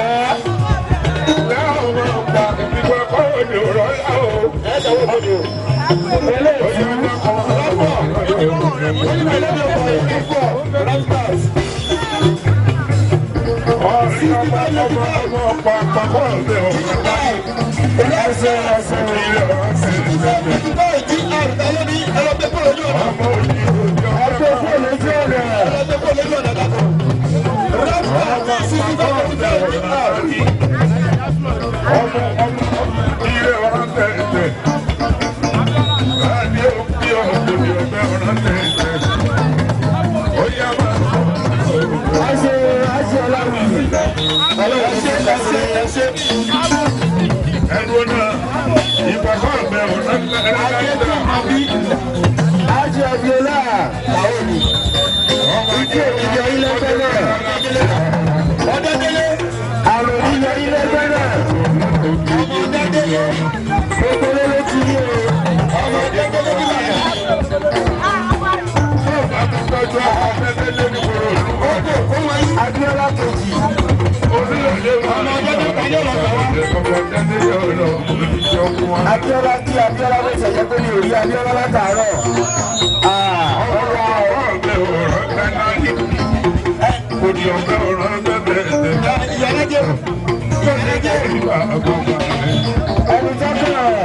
Ajé Abiola, àwọn ni. Ike ìjọ ilé fẹ́lẹ̀. ọ̀dọ́dẹ́lé Àrùn ìjọ ilé fẹ́lẹ̀. ọ̀dọ́dẹ́lé Gbogbo ló ti yé o. ọ̀dọ́dẹ́lé nígbà Abiola kejì. Abiola tí Abiola bó ṣẹ̀ṣẹ̀ pé mi ò rí Abiola látàárọ̀. Ẹni tó kàn.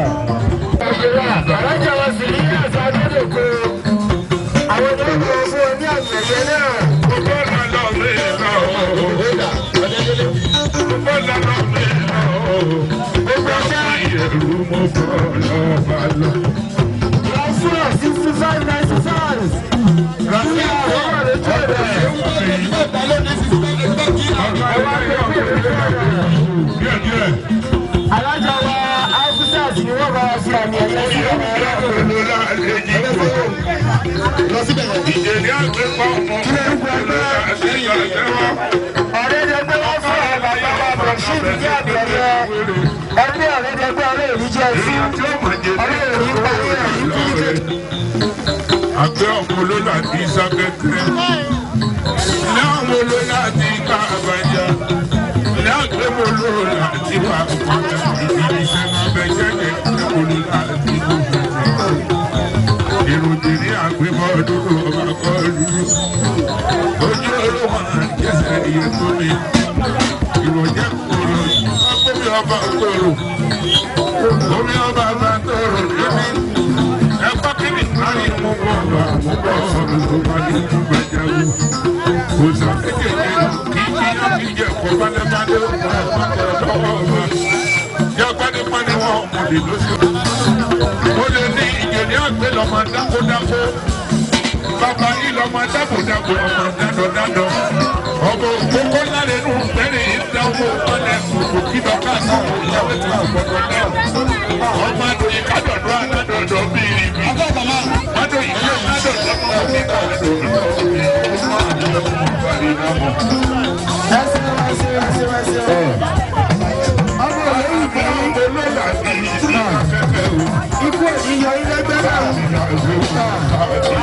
Alájà wa sì ní àṣà Adédèkó. Àwọn tó ń bọ̀ fún ọ ní àgbẹ̀yẹ náà. Lásìrò 6596. Ràṣíà àwọn àlejò rẹ̀. Alájà wa Afusat ni wọ́n bá wa sí àmì ẹ̀yẹ sí ọmọ ẹ̀rọ. Ìjẹ̀lẹ̀ àgbẹ̀pọ̀ ọmọ Ọ̀rẹ́dẹ̀gbẹ́ wọ́n fún ẹ̀ bàbá wa Bọ̀ṣíìmù ní àbẹ̀rẹ̀. Ẹgbẹ́ ọ̀rẹ́dẹ̀gbẹ́ ọ̀rẹ́ ìlú jẹ́ sí. Ọ̀rẹ́ ìlú parí ẹ̀ ní kíkẹ́. àgbẹ̀ ọmọ olóla ti sákẹ́kẹ́ ní àwọn olóla ti ká àbájá ní àgbẹ̀mọ́ dúró ọba kọ́ dúró. Ojú olówó àjẹsẹ̀ iye tó ní. Ìròjẹ́ kòrò ọgbẹ́mi ọba kòrò. Omi ọba bá tòrò níbi. Ẹgbẹ́ kìíní kárí mú bọ́ọ̀lù àmúbọ̀ ọ̀rọ̀ bá ní ìgbàjáwó. Kò sàkékèké kí kíyàn kí jẹ́ kó bálẹ́bálẹ́ ọ̀pọ̀ lọ́wọ́ ọba. Yá pánipáni wọn ọmọdé lóṣù. Mo lè ní ìjẹ̀lẹ̀ àgbẹ̀ lọ́mọ dákódákó. Bàbá yìí lọ́mọ dákódákó ọmọ dádọ̀dádọ̀. Ọmọ òkókó láre nù bẹ́rẹ̀ ìdáwó ọ̀lẹ̀ òkú kí lọ́ka náà ìyàwó tí wọ́n gbọ́dọ̀ náà. Ọmọ àdóyè kádọ̀dọ̀ aládọ̀dọ̀ bíi ibi. Àdóyè kí aládọ̀dọ̀ máa ń bá Ikú ìyọ̀ ilé gbẹ́dà.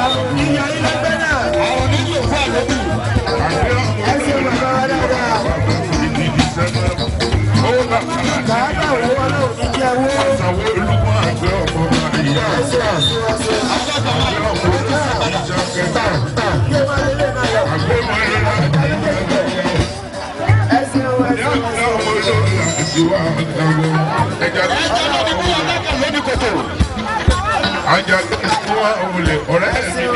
Àrùn ìyọ̀ ilé gbẹ́dà. Àwọn onílù fún àlébù. Ẹsẹ̀ bàbá wa dáadáa. Kàákà owó ọlọ́run ní jẹ́ owó. Ajá ló ń fún wa òwúlẹ̀ ọ̀rẹ́ ẹ̀sìn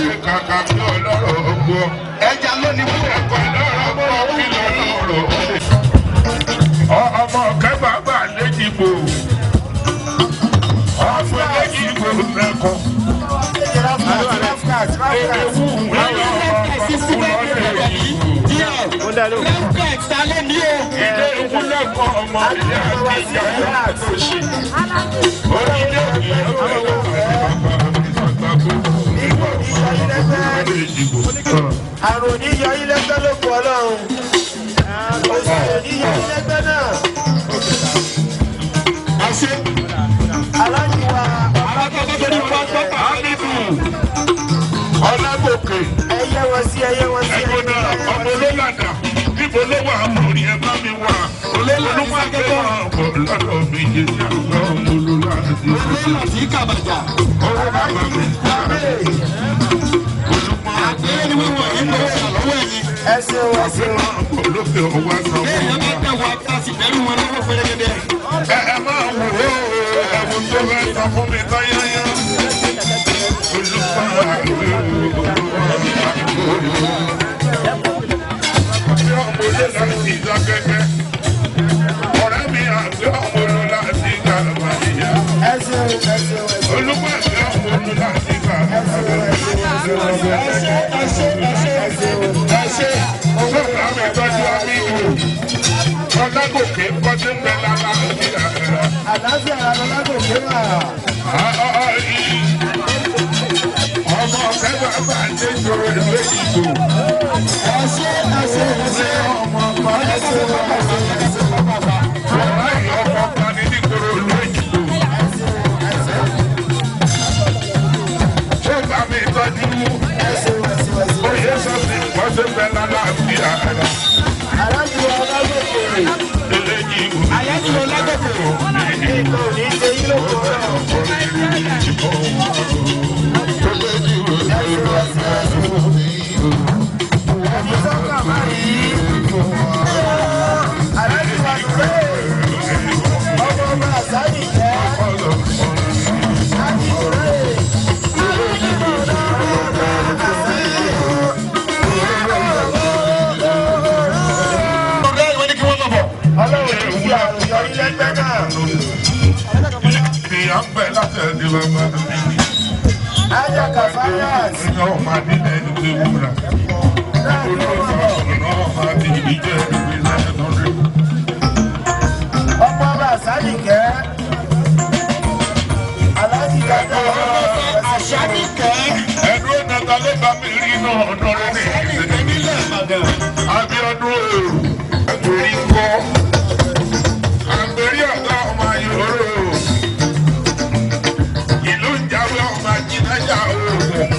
ní kàkà bí ọlọ́rọ̀ ọgbọ́. Ẹja ló ní fún ẹ̀kọ́ lọ́rọ̀ ọgbọ́ kí lọ́rọ̀ ọmọ kẹfà bà lẹ́jìgbò. Ọmọ lẹ́jìgbò rẹ̀kọ́. Ewu wúlò ilé ìwúlẹ̀kọ̀ ọmọ ìyá ìjà ìyá tó ṣe. Onílé Àrùn oníyọ̀ ilé gbẹ́ ló kù ọlọ́run. Òṣèlú oníyọ̀ ilé gbẹ́ náà. Aláàjì wa. Ọlágòkè. Ẹyẹ wọn sí. Ẹgbẹ́ náà ọmọ olólàdà. Níbo ló wà àmọ̀rí ẹ bá mi wà? Olúmọ akẹ́kọ̀ọ́ ọ̀pọ̀ lọ́dọ̀ mi yé ní àgbà ọmọ olólàdà. Olórí kàbàjà. Ọwọ́ bàbá mi. Olúmọ Àgbẹ̀rẹ̀ ni wọ́n wọ̀ nínú ìṣàlọ́wọ́ ẹni. Ẹsẹ̀ wọn sí. olókè ọwọ́ sanwó. Bẹ́ẹ̀ni ọba dẹ̀wọ̀ àtàsí pẹ̀lú wọn lọ́wọ́ fẹ́rẹ́gẹ́dẹ́. Ẹ máa wò ó ẹ̀wọ̀n tó fẹ́ sọ fún mi tán yányá. Olúmọ ọ̀rẹ́ mi àti ọmọ olú láti gbàgbà ìyá. Olúmọ àti ọmọ olú láti gbàgbà ìyá. Sọ́kà mi tọ́jú amílù. Ọlágòkè kọ́sí ń bẹ lára ìyá rẹ̀. Àlàáfíà Ọlágòkè wà. Ọmọ kẹfà bá ń dé ìṣòro ìlú Èkìtì. Ọmọ kan ẹsẹ̀ bàbá. Ọ̀rá ìyá ọkọ̀ kan ní nígboro ìlú Èkìtì. Sọ́kà mi tọ́jú oyè sọ́sì kọ́sí ń bẹ lára ìyá rẹ̀. Aláàjì wa Ọlágòkè. Eléyìí Aláàjì wa Ọlágòkè. Ìgbà òní ṣe yí lóko náà. Aláàjì wa Nùrẹ́. Ọmọ ọba àsáyì jẹ́. Aláàjì Nùrẹ́. Ọlọ́run ti ṣe àròyọ ilé gbẹ́ náà. Ìyá ń bẹ̀ láti ẹni bàbá mi. Ájà Kàfáyàs. Ìyá ọmọ nílẹ̀ ẹni pé wúrà. Olóòtú ọmọ àti ìdíjẹ́ ìwé lẹ́yìn lọ́dún. Ọmọ ọba àsáyìkẹ́. Aláàjì Dàda Àṣàníkẹ́. Ẹ̀dùn ọ̀nàta ló bá mi rí náà ọ̀dọ́ rẹ̀ ní ìṣẹ̀lẹ̀ nílẹ̀ Ìbàdàn. Abíọ́dún èrò àgbèrí kọ́. Àgbèrí ọ̀gá ọmọ ayòrò. Ìlú ìjáwé ọmọ ajínájà oògùn.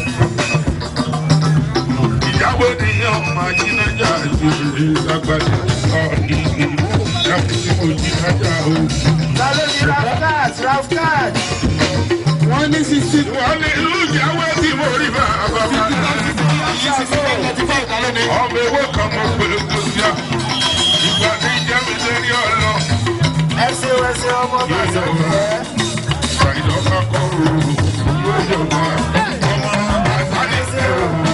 Ìjáwé nìyẹn ọmọ ajínájà ìṣòro lágbàdì ọ̀ọ́dì ìlú. Ìjáwé tí mo jínájà oògùn. Lálẹ́ ní Rafkat. wọ́n ní 60. wọ́n ní ìlú ìyàwó tí mo rí bá bàbá náà. ọmọ ewé kan mo pè é kó sí à. ìgbà tí ìjà mi lé ní ọlọ. ẹsẹ̀ ọmọ bá sọ fẹ́. ìjọba kọ́ òru yóò jọba ọmọ àgbáyé sẹ́wọ̀n.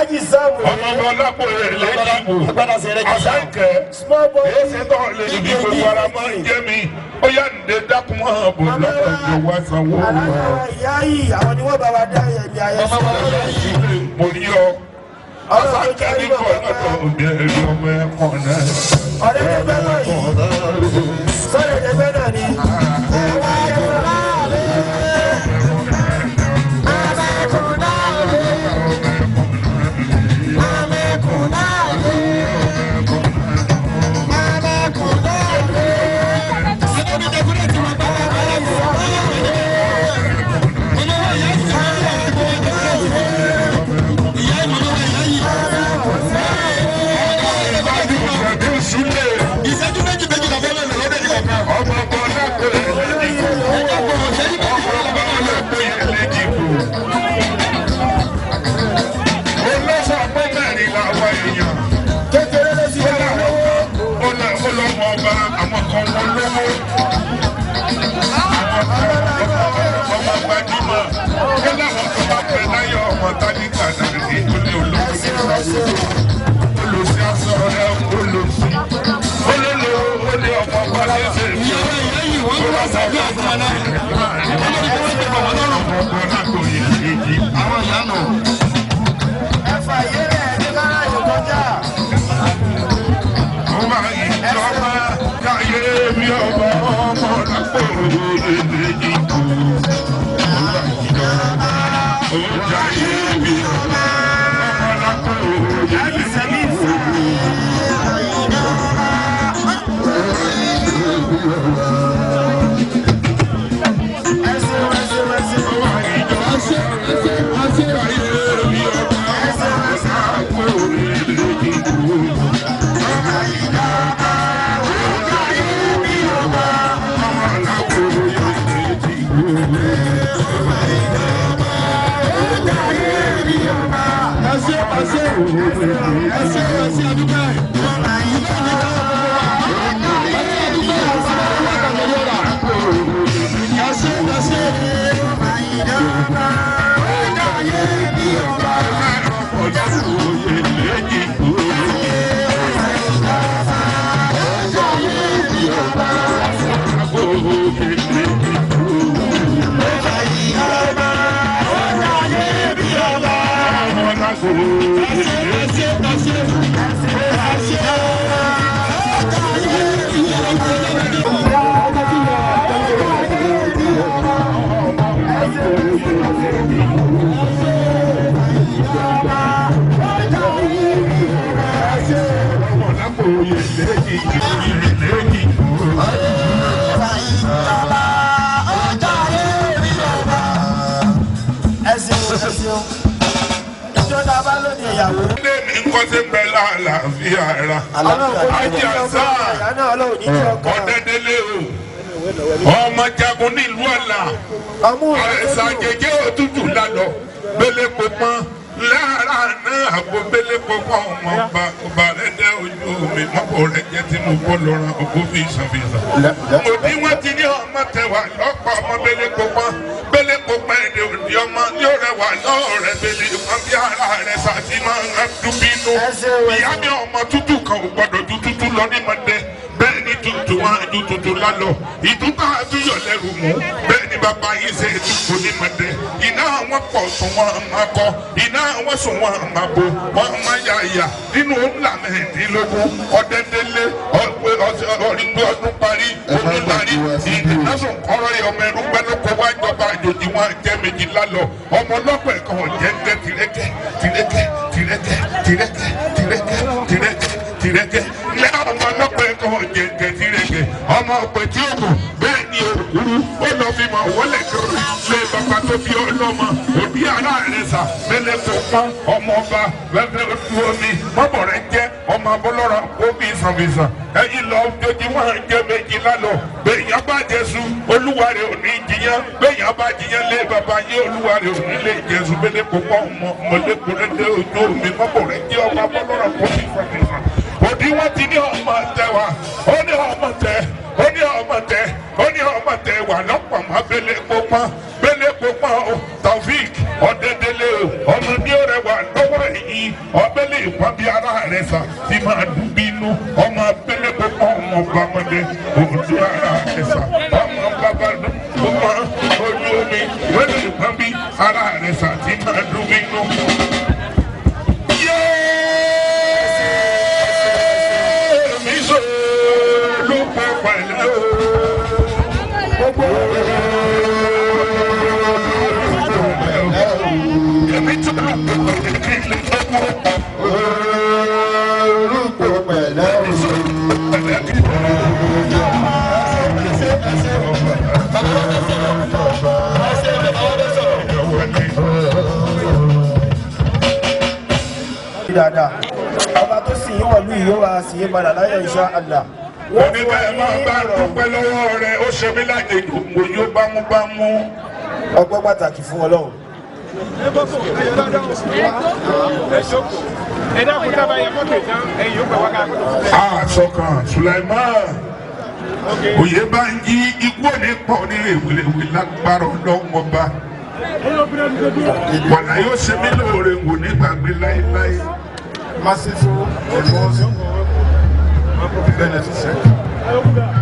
Aji Samu. ọmọ ọmọ ọlọ́pọ̀ rẹ̀ lẹ́yìn ìbò àṣàkẹ́ èsì tó lè ní gbogbo ara máa ń jẹ́ mi ó yà ǹdẹ́ dákun mọ́ ọ̀bùn lọ́kọ̀ọ́jọ́ wá sanwó. aláwọ̀ ìyá yìí àwọn ni wọ́n bá wa dá ẹ̀mí ayẹyẹ. mo rí ọ àṣàkẹ́ ní kọ́ ọ̀dọ̀ obìnrin ọmọ ẹ̀kọ́ náà. ọ̀rẹ́ mi bẹ́ẹ̀ náà yìí sọ́dọ̀ ẹ̀jẹ̀ bẹ́ẹ̀ náà ni. Thank you. ni ìyàwó. ilé mi ń kọ́ sí bẹ́ẹ̀ láàlàáfíà ara. ajé àṣà ọ̀dẹ́dẹ́lé o ọmọ jagun nílùú ọ̀la àìsàn jẹjẹ òtútù lálọ gbélé pọpọ́n lára náà àgbo gbélé pọpọ́n ọmọ ọba rẹ dẹ ojú mi mọ́kò rẹ jẹ́ tí mo bọ́ lọ́rọ̀ ògbó fi ìsànfìsàn. mo bí wọ́n ti ní ọmọ tẹwà lọ́pọ̀ ọmọ gbélé pọpọ́n èdè òdì ọmọ yóò rẹwà lọ́ọ̀ rẹ gbélé wọn bí ara rẹ sàtì máa ń dúbínú. ìyá mi ọmọ tútù kan ò gbọdọ̀ ju tútù lọ ní mọ́tẹ́ bẹ́ẹ̀ ni tuntun wọn ju tuntun lálọ ìtúntà àtúnyọ̀ lẹ́rù mú bẹ́ẹ̀ ni bàbá yìí ṣe ètùkú ní mọ̀dẹ́ iná àwọn pọ̀ sùn wọn máa kọ iná àwọn sùn wọn máa bo wọn máa yà yà nínú ńlá mẹ́rìndínlógún ọ̀dẹ́dẹ́lé ọ̀rìgbé ọdún parí ọdún parí ìdílásùn kọ́rọ́ yẹ ọmọ ẹrú gbẹ́lẹ́kọ wá jọba àjòjì wọn jẹ́ méjì lálọ ọmọ ọlọ́pàá ẹ̀kọ́ jẹ́ ń tìrẹ́kẹ́ tìrẹ́kẹ́ tìrẹ́kẹ́ tìrẹ́kẹ́ tìrẹ́kẹ́ tìrẹ́kẹ́ tìrẹ́kẹ́ lẹ́ ọmọ ọlọ́pàá ẹ̀kọ́ jẹ̀ǹkẹ̀ tìrẹ́kẹ́ ọmọ ọ̀pẹ tí ó kù bẹ́ẹ̀ ni òkúrú ó lọ fi mọ̀ wọlé kiri lé bàbá tó bí ọlọ́mọ òbí ara rẹ̀ sà mẹ́lẹ́ tó pọ́n ọmọ ọba lẹ́fẹ̀ ojú omi mọ́bọ̀ rẹ̀ jẹ́ ọmọ abọ́lọ́ra omi ìsànfìsàn ẹ̀yìn lọ ojú wọn jẹ́ méjì lálọ́ bẹ́ẹ̀yàn bá jẹ́sù olúwa rẹ̀ ò ní jiyàn bẹ́ẹ̀yàn bá jiyàn lé bàbá yé olúwa rẹ̀ ò ní lè jẹ́sù mẹ́lẹ́ tó pọ́n mọ́lẹ́kùnrin dé ojú omi mọ́bọ̀ rẹ̀ jẹ́ ọmọ abọ́lọ́ra omi ìsànfìsàn òdì wọn ti ní ọmọ tẹ wa ó ní ọmọ tẹ ó ní ọmọ tẹ ó ní ọmọ tẹ wà lọ́pọ̀ mọ́ bẹ́lẹ̀ pọ́pọ́n o Taofik ọ̀dẹ́dẹ́lé o ọmọ ní ọ̀rẹ́ wa lọ́wọ́ yìí ọbẹ̀lẹ̀ ìpàbí ara rẹ̀ sà ti máa dùn bínú ọmọ bẹ́lẹ̀ pọ́pọ́n ọmọ bàmọ́dé òdu ara rẹ̀ sà ọmọ bàbá ọmọ ojú omi bẹ́lẹ̀ ìpàbí ara rẹ̀ sà ti máa dùn bínú. dáadáa ọba tó sì yín wọ̀lú yìí ó wá sí yín padà láyé insha Allah. onígbà ẹ máa bá dúpẹ́ lọ́wọ́ rẹ̀ ó ṣe mí lájèjì mo yóò bámúbámú. ọpẹ́ pàtàkì fún Ọlọ́run. àṣọkàn Sulaiman Oyèbánjí ikú òní pọ̀ ní ìwéléwé lágbára Ọlọ́run ọba wàlá yóò ṣe mí lóore wò ní gbàgbé láéláé. Merciful and most beneficent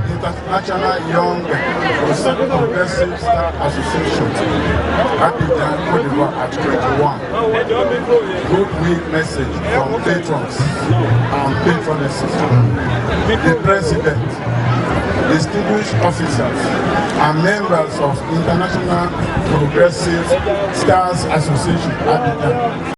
International Young Progressive Star Association Abidjan, Côte d'Ivoire at 21. Good week message from patrons and patronesses. The President, distinguished officers and members of International Progressive Stars Association Abidjan.